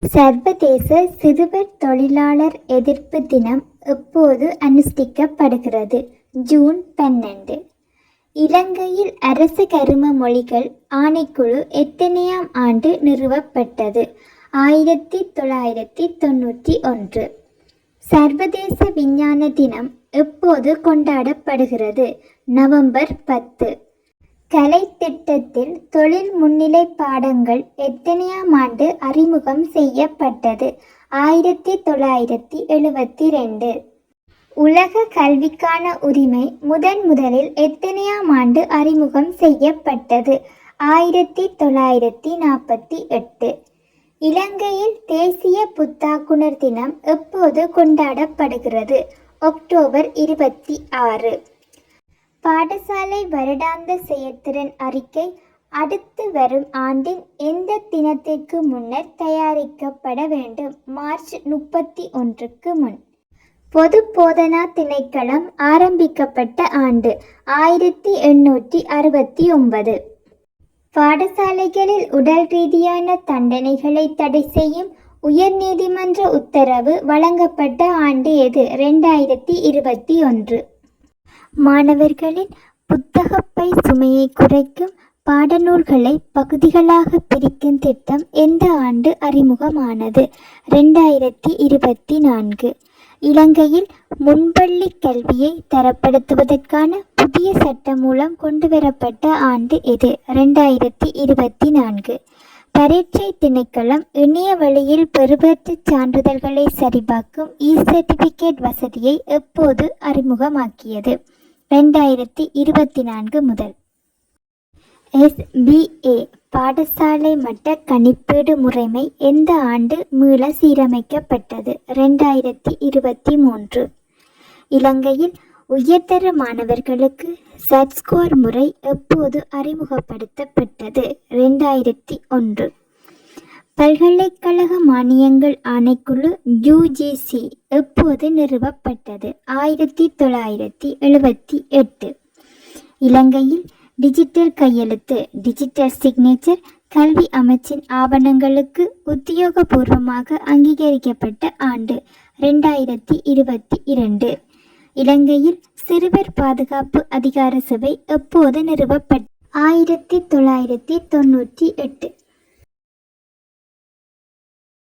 சர்வதேச சிறுவர் தொழிலாளர் எதிர்ப்பு தினம் எப்போது அனுஷ்டிக்கப்படுகிறது? ஜூன் 12. இலங்கையில் அரச கரும மொழிகள் ஆணைக்குழு எத்தனையாம் ஆண்டு நிறுவப்பட்டது? 1991. சர்வதேச விஞ்ஞான தினம் எப்போது கொண்டாடப்படுகிறது? நவம்பர் 10. கலை திட்டத்தில் தொழில் முன்னிலை பாடங்கள் எத்தனையாம் ஆண்டு அறிமுகம் செய்யப்பட்டது? 1972. உலக கல்விக்கான உரிமை முதலில் எத்தனையாம் ஆண்டு அறிமுகம் செய்யப்பட்டது? 1948. இலங்கையில் தேசிய புத்தாக்குனர் தினம் எப்போது கொண்டாடப்படுகிறது? அக்டோபர் 26. பாடசாலை வருடாந்த செயற்திறன் அறிக்கை அடுத்து வரும் ஆண்டின் எந்த தினத்திற்கு முன்னர் தயாரிக்கப்பட வேண்டும்? மார்ச் 31க்கு முன். பொது போதனா திணைக்களம் ஆரம்பிக்கப்பட்ட ஆண்டு? 1869. பாடசாலைகளில் உடல் ரீதியான தண்டனைகளை தடை செய்யும் உயர்நீதிமன்ற உத்தரவு வழங்கப்பட்ட ஆண்டு எது? 2021. மாணவர்களின் புத்தகப்பை சுமையை குறைக்கும் பாடநூல்களை பகுதிகளாக பிரிக்கும் திட்டம் எந்த ஆண்டு அறிமுகமானது? 2024. இலங்கையில் முன்பள்ளி கல்வியை தரப்படுத்துவதற்கான புதிய சட்டமூலம் கொண்டுவரப்பட்ட ஆண்டு எது? 2024. பரீட்சை திணைக்களம் இணைய வழியில் பெறுபேற்று சான்றிதழ்களை சரிபார்க்கும் இ-சர்டிபிகேட் வசதியை எப்போது அறிமுகமாக்கியது? 2024 முதல். SBA பாடசாலை மட்ட கணிப்பீடு முறைமை எந்த ஆண்டு மீள சீரமைக்கப்பட்டது? 2023. இலங்கையில் உயர்தர மாணவர்களுக்கு சட்ஸ்கோர் முறை எப்போது அறிமுகப்படுத்தப்பட்டது? 2001. பல்கலைக்கழக மானியங்கள் ஆணைக்குழு UGC எப்போது நிறுவப்பட்டது? 1978. இலங்கையில் டிஜிட்டல் கையெழுத்து டிஜிட்டல் சிக்னேச்சர் கல்வி அமைச்சின் ஆவணங்களுக்கு உத்தியோகபூர்வமாக அங்கீகரிக்கப்பட்ட ஆண்டு? 2022. இலங்கையில் சிறுவர் பாதுகாப்பு அதிகார சபை எப்போது நிறுவப்பட்டது? 1998.